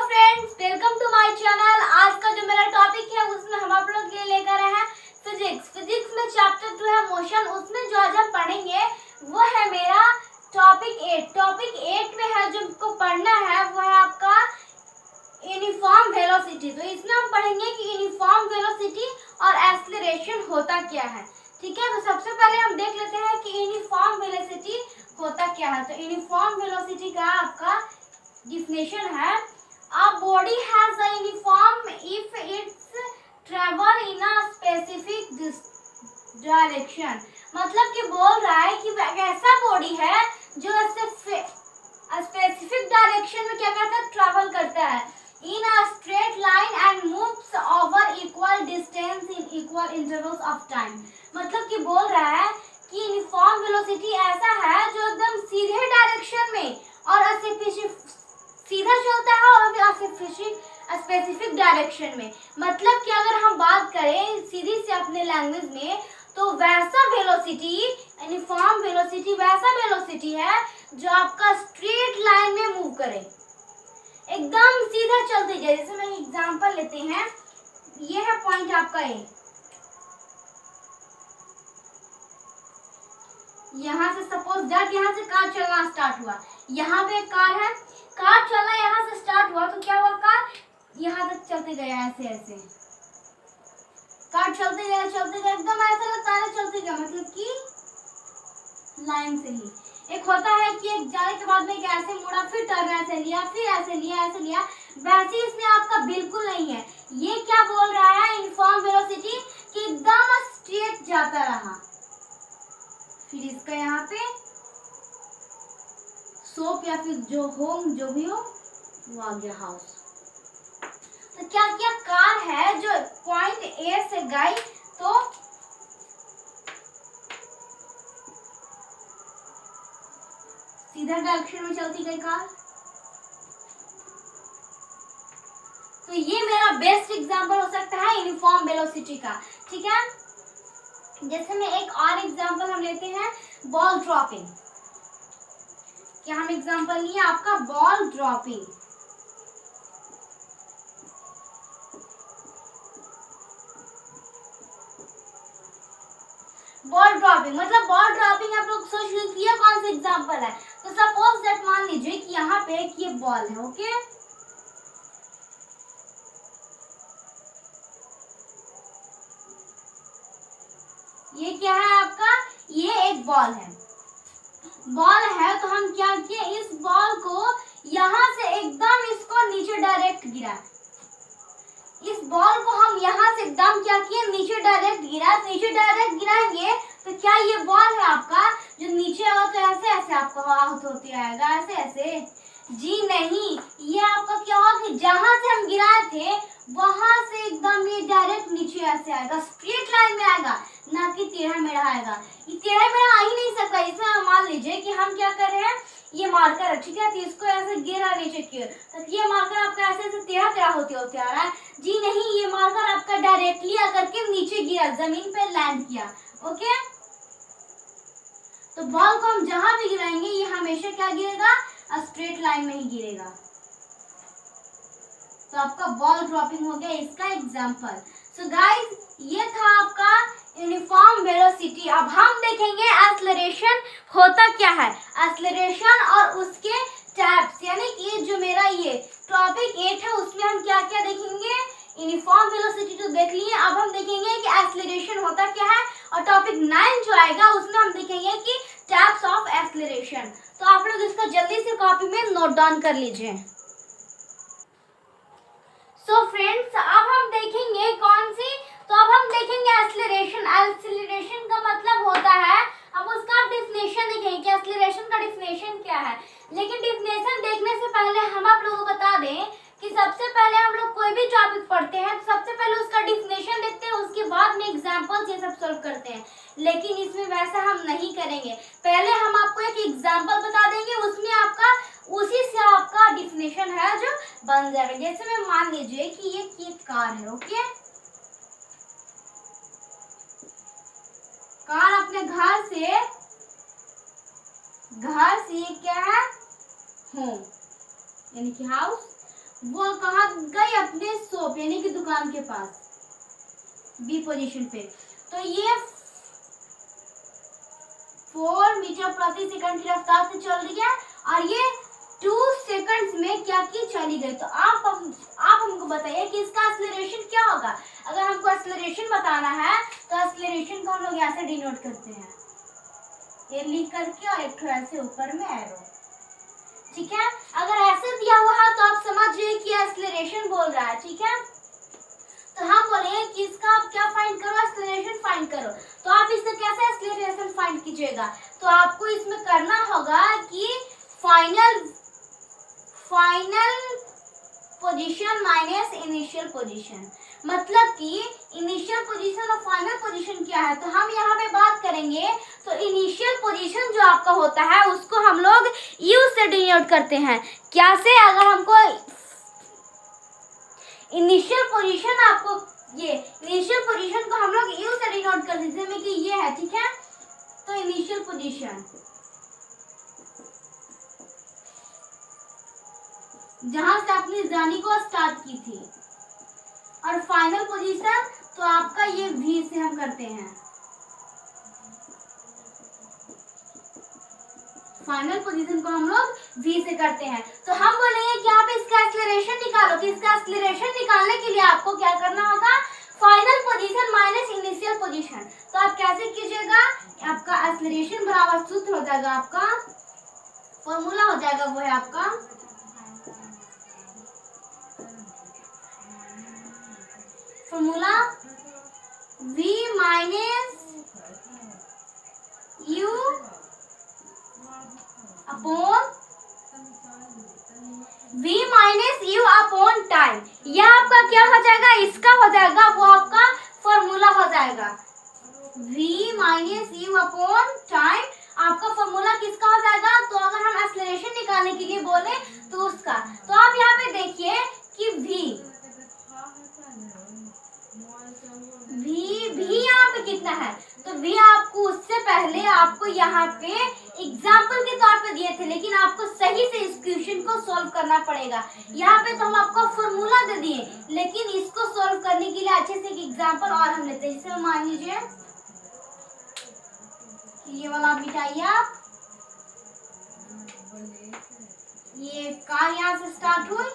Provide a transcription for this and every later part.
Friends, welcome to my channel. आज का जो मेरा टॉपिक है उसमें हम आप लोग के लिए लेकर आए हैं फिजिक्स में चैप्टर 2 है मोशन। उसमें जो आज हम पढ़ेंगे वो है मेरा टॉपिक 8। टॉपिक 8 में है जो आपको पढ़ना है वो है आपका यूनिफॉर्म वेलोसिटी। तो इसमें हम पढ़ेंगे कि यूनिफॉर्म वेलोसिटी और एक्सेलरेशन होता क्या है। ठीक है, तो सबसे पहले हम देख लेते हैं कि यूनिफॉर्म वेलोसिटी होता क्या है। तो यूनिफॉर्म वेलोसिटी का आपका definition है a body has a uniform if it's travel in a specific direction। मतलब कि बोल रहा है कि एक ऐसा बॉडी है जो स्पेसिफिक डायरेक्शन में क्या करता है, ट्रैवल करता है in a straight line and moves over equal distance in equal intervals of time। मतलब कि बोल रहा है कि यूनिफॉर्म वेलोसिटी ऐसा है जो एकदम सीधे डायरेक्शन में और सीधा चलता है और स्पेसिफिक डायरेक्शन में। मतलब कि अगर हम बात करें सीधी से अपने लैंग्वेज में तो वैसा वेलोसिटी यूनिफॉर्म वेलोसिटी वैसा वेलोसिटी है जो आपका स्ट्रेट लाइन में मूव करे, एकदम सीधा चलते जाए। जैसे मैं एग्जांपल लेते हैं, ये है पॉइंट आपका ए, यहाँ से सपोज दैट यहाँ से कार चलना स्टार्ट हुआ, यहाँ पे एक कार है, कार चलना यहाँ से स्टार्ट हुआ तो क्या हुआ, कार यहाँ तक चलते गया ऐसे ऐसे, कार चलते गया एकदम ऐसा लगता है चलते गया, मतलब कि लाइन से ही। एक होता है कि एक जाने के बाद में ऐसे मुड़ा, फिर टर्न ऐसे लिया, फिर ऐसे लिया, वैसे इसमें आपका बिल्कुल नहीं है। ये क्या बोल रहा है यूनिफॉर्म वेलोसिटी कि एकदम स्ट्रेट जाता रहा। फिर इसका यहाँ पे सोप या फिर जो होम जो भी हो वो आ गया हाउस। तो क्या क्या कार है जो पॉइंट ए से गई तो सीधा डायरेक्शन में चलती गई कार। तो ये मेरा बेस्ट एग्जांपल हो सकता है यूनिफॉर्म वेलोसिटी का। ठीक है, जैसे में एक और एग्जांपल हम लेते हैं बॉल ड्रॉपिंग। क्या हम एग्जांपल लिए आपका बॉल ड्रॉपिंग। बॉल ड्रॉपिंग मतलब बॉल ड्रॉपिंग आप लोग सोच लीजिए ये कौन सा एग्जांपल है। तो सपोज दैट मान लीजिए कि यहाँ पे एक ये बॉल है, ओके, ये क्या है आपका, ये एक बॉल है तो हम क्या किए, इस बॉल को यहाँ से एकदम इसको नीचे डायरेक्ट गिरा, इस बॉल को हम यहाँ से एकदम क्या किए, नीचे डायरेक्ट गिराएंगे तो क्या ये बॉल है आपका जो नीचे आगा तो ऐसे ऐसे आपको आउट होते आएगा, ऐसे ऐसे? जी नहीं, ये आपका क्या होगा कि जहां से हम गिराए थे वहां से एकदम ये डायरेक्ट नीचे ऐसे आएगा, स्ट्रेट लाइन में आएगा, ना कि टेढ़ा मेढ़ा आएगा। ये टेढ़ा मेढ़ा आ ही नहीं सकता। इसमें मान लीजिए कि हम क्या कर रहे हैं, ये मार्कर है, ठीक है, तो इसको ऐसे गिरा नीचे की, तो ये मार्कर आपका ऐसे ऐसे टेढ़ा होते आ रहा है। जी नहीं, ये मार्कर आपका डायरेक्टली आकर के नीचे गिरा, जमीन पे लैंड किया, ओके। तो बॉल को हम जहां भी गिराएंगे ये हमेशा क्या गिरेगा, स्ट्रेट लाइन में ही गिरेगा। तो आपका बॉल ड्रॉपिंग हो गया इसका एग्जांपल। सो गाइस, ये था आपका यूनिफॉर्म वेलोसिटी। अब हम देखेंगे एक्सेलरेशन होता क्या है, एक्सेलरेशन और उसके टाइप्स, यानी कि जो मेरा ये टॉपिक 8 है उसमें हम क्या क्या देखेंगे। यूनिफॉर्म वेलोसिटी तो देख लिए, अब हम देखेंगे कि एक्सेलरेशन होता क्या है, और टॉपिक 9 जो आएगा उसमें हम देखेंगे कि टाइप्स ऑफ एक्सेलरेशन। तो आप लोग इसको जल्दी से कॉपी में नोट डाउन कर लीजिए। सो फ्रेंड्स, अब हम देखेंगे कौन सी, तो अब हम देखेंगे एक्सेलरेशन। एक्सेलरेशन का मतलब होता है, अब उसका डेफिनेशन देखेंगे कि एक्सेलरेशन का डेफिनेशन क्या है। लेकिन डेफिनेशन देखने से पहले हम आप लोगों को बता दें कि सबसे पहले हम लोग कोई भी टॉपिक पढ़ते हैं तो सबसे पहले उसका डेफिनेशन देखते हैं, उसके बाद में एग्जांपल्स ये सब सॉल्व करते हैं। लेकिन इसमें वैसा हम नहीं करेंगे, पहले हम आपको एक एग्जांपल बता देंगे, उसमें आपका उसी से आपका डेफिनेशन है जो बन जाएगा। जैसे मैं मान लीजिए कि ये कार है, ओके, कार अपने घर से क्या है, होम यानी कि हाउस, वो कहाँ गई? अपने शॉप यानी कि दुकान के पास, बी पोजीशन पे। तो ये 4 मीटर प्रति सेकंड की रफ्तार से चल रही है और ये 2 सेकंड्स में क्या की चली गई। तो आप हमको बताइए कि इसका एक्सेलरेशन क्या होगा। अगर हमको एक्सेलरेशन बताना है तो एक्सेलरेशन को हम लोग ऐसे डिनोट करते हैं, ये लिख करके और एक ऐसे ऊपर में एरो, ठीक है। अगर ऐसे दिया हुआ है तो आप समझिए कि एक्सेलरेशन बोल रहा है, ठीक है। तो हम बोले कि इसका आप क्या फाइंड करो, एक्सेलरेशन फाइंड करो। तो आप इससे कैसे एक्सेलरेशन फाइंड कीजिएगा? तो आपको इसमें करना होगा कि final position minus initial position, मतलब कि इनिशियल पोजीशन और फाइनल पोजीशन क्या है। तो हम यहाँ पे बात करेंगे तो इनिशियल पोजीशन जो आपका होता है उसको हम लोग यू से डिनोट करते हैं। क्या से? अगर हमको इनिशियल पोजीशन, आपको ये इनिशियल पोजीशन को हम लोग यू से डिनोट कर देते हैं कि ये है, ठीक है। तो इनिशियल पोजीशन जहां से आपने जर्नी को स्टार्ट की थी, और फाइनल पोजीशन तो आपका ये वी से हम करते हैं। फाइनल पोजीशन को हम लोग वी से करते हैं। तो हम बोलेंगे कि आप इसका एक्सेलरेशन निकालो। कि इसका एक्सेलरेशन निकालने के लिए आपको क्या करना होगा? Final position minus initial position. तो आप कैसे कीजिएगा? आपका एक्सेलरेशन बराबर सूत्र हो जाएगा, आपका फॉर्मूला हो जाएगा, वो है आपका formula v minus u upon time. यह आपका क्या हो जाएगा? इसका हो जाएगा, वो आपका फॉर्मूला हो जाएगा। v minus you upon time आपका फॉर्मूला किसका हो जाएगा? तो अगर हम एक्सेलरेशन निकालने के लिए बोले तो उसका। तो आप यहाँ पे देखिए कि v यहाँ पे कितना है। तो v आपको उससे पहले आपको यहाँ पे एग्जाम्पल के तौर पे दिए थे, लेकिन आपको सही से इस क्वेश्चन को सॉल्व करना पड़ेगा। यहाँ पे तो हम आपको फॉर्मूला दे दिए, लेकिन इसको सॉल्व करने के लिए अच्छे से एक एग्जाम्पल और हम लेते हैं। जैसे मान लीजिए ये वाला मिटाइए आप, ये कार यहाँ से स्टार्ट हुई,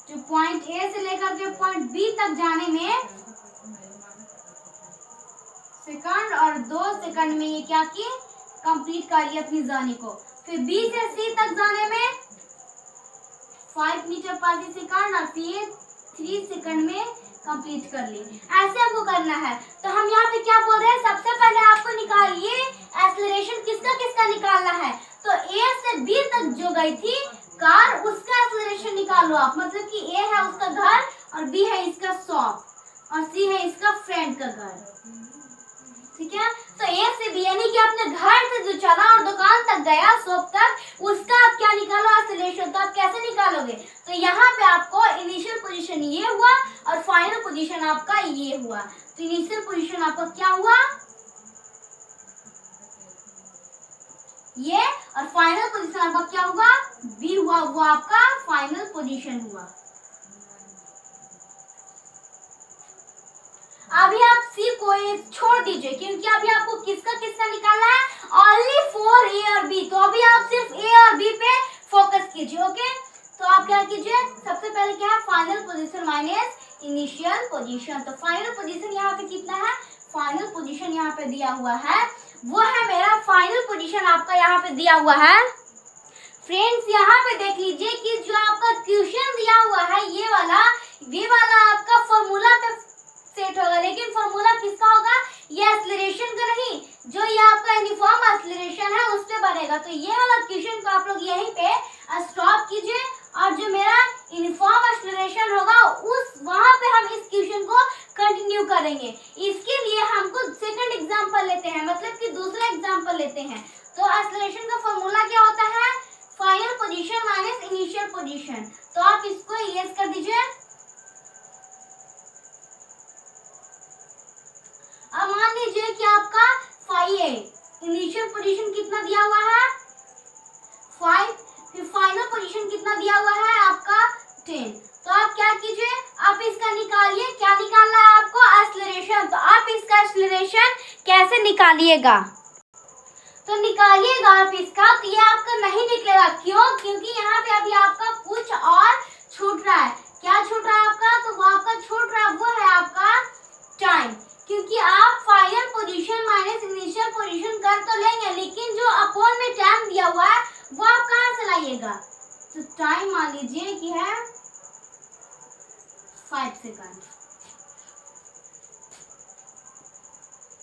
जो पॉइंट ए से लेकर के पॉइंट बी तक जाने में सेकंड और 2 सेकंड में ये क्या की कंप्लीट कर लिया अपनी जर्नी को। फिर बी से सी तक जाने में 5 मीटर प्रति सेकंड और फिर 3 सेकंड में कंप्लीट कर ली। ऐसे हमको करना है। तो हम यहाँ पे क्या बोल रहे हैं? सबसे पहले आपको निकालिए एक्सेलरेशन किसका किसका निकालना है। तो ए से बी तक जो गई थी कार, उसका एक्सेलरेशन निकालो आप। मतलब कि ए है उसका घर और बी है इसका शॉप और सी है इसका फ्रेंड का घर, ठीक है। तो ए से बी यानी कि अपने घर से जो चला और दुकान तक गया, शॉप तक, उसका आप क्या निकालो? एक्सेलरेशन। तो आप कैसे निकालोगे? तो यहाँ पे आपको इनिशियल पोजीशन ये हुआ और फाइनल पोजीशन आपका ये हुआ। तो इनिशियल पोजीशन आपका क्या हुआ? ये, और फाइनल पोजीशन आपका क्या हुआ? बी हुआ, वो आपका फाइनल पोजीशन हुआ। अभी आप सी को छोड़ दीजिए, क्योंकि अभी आपको किसका किसका निकालना है? ओनली फॉर ए और बी। तो अभी आप सिर्फ ए और बी पे फोकस कीजिए, ओके। तो आप क्या कीजिए? सबसे पहले क्या है? Final position minus initial position. तो फाइनल पोजीशन यहाँ पे कितना है? फाइनल पोजीशन यहाँ पे दिया हुआ है, वो है मेरा फाइनल पोजीशन आपका यहाँ पे दिया हुआ है। फ्रेंड्स यहाँ पे देख लीजिए कि जो आपका क्वेश्चन दिया हुआ है ये वाला आपका फॉर्मूला पे सेट होगा, लेकिन फॉर्मूला किसका होगा? ये एक्सेलरेशन का नहीं, जो ये आपका यूनिफॉर्म एक्सेलरेशन है उस पे बनेगा। तो ये वाला क्वेश्चन को आप लोग यहीं पे स्टॉप कीजिए और जो मेरा यूनिफॉर्म एक्सेलरेशन होगा उस वहां पे हम इस क्वेश्चन को कंटिन्यू करेंगे। इसके लिए हमको सेकंड एग्जांपल लेते हैं, मतलब कि दूसरा एग्जांपल लेते हैं। तो एक्सेलरेशन का फॉर्मूला क्या होता है? Final position minus initial position. तो आप इसको इरेज कर दीजिए। अब मान लीजिए कि आपका 5 इनिशियल पोजीशन कितना दिया हुआ है? 5, फिर फाइनल पोजीशन कितना दिया हुआ है आपका? 10। निकालिएगा। तो निकालिएगा आप इसका, तो ये आपका नहीं निकलेगा। क्यों? क्योंकि यहाँ पे अभी आपका कुछ और छूट रहा है। क्या छूट रहा है आपका? तो वो आपका छूट रहा है, वो है आपका टाइम। क्योंकि आप final position minus initial position कर तो लेंगे, लेकिन जो अपॉन में टाइम दिया हुआ है वो आप कहाँ से लाइएगा? तो टाइम मान लीजिए कि है 5 सेकंड।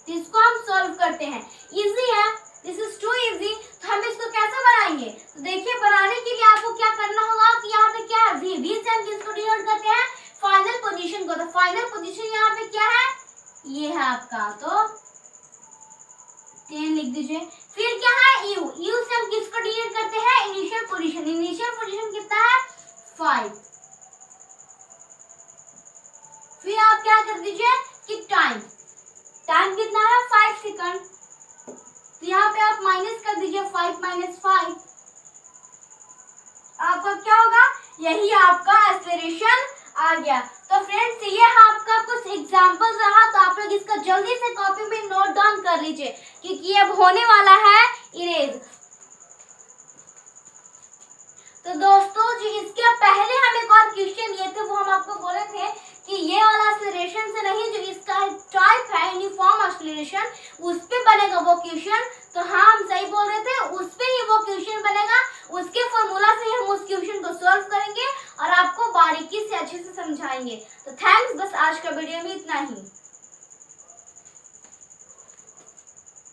इसको हम सॉल्व करते हैं, इजी है, दिस इज टू इजी। तो हम इसको कैसे बनाएंगे? तो देखिए, बनाने के लिए आपको क्या करना होगा कि यहाँ पे क्या है, v से हम किसको डिनोट करते हैं? फाइनल पोजीशन को। तो फाइनल पोजीशन यहाँ पे क्या है? ये है आपका, तो 10 लिख दीजिए। फिर क्या है? u से हम किसको डिनोट करते हैं? Initial position. इनिशियल पोजीशन कितना है? 5। फिर आप क्या कर दीजिए कि टाइम कितना है? 5 सेकंड। तो यहाँ पे आप माइनस कर दीजिए, 5 माइनस 5, आपका क्या होगा? यही आपका एक्सेलरेशन आ गया। तो फ्रेंड्स, ये आपका कुछ एग्जांपल्स रहा, तो आप लोग इसका जल्दी से कॉपी में नोट डाउन कर लीजिए, क्योंकि अब होने वाला है इरेज।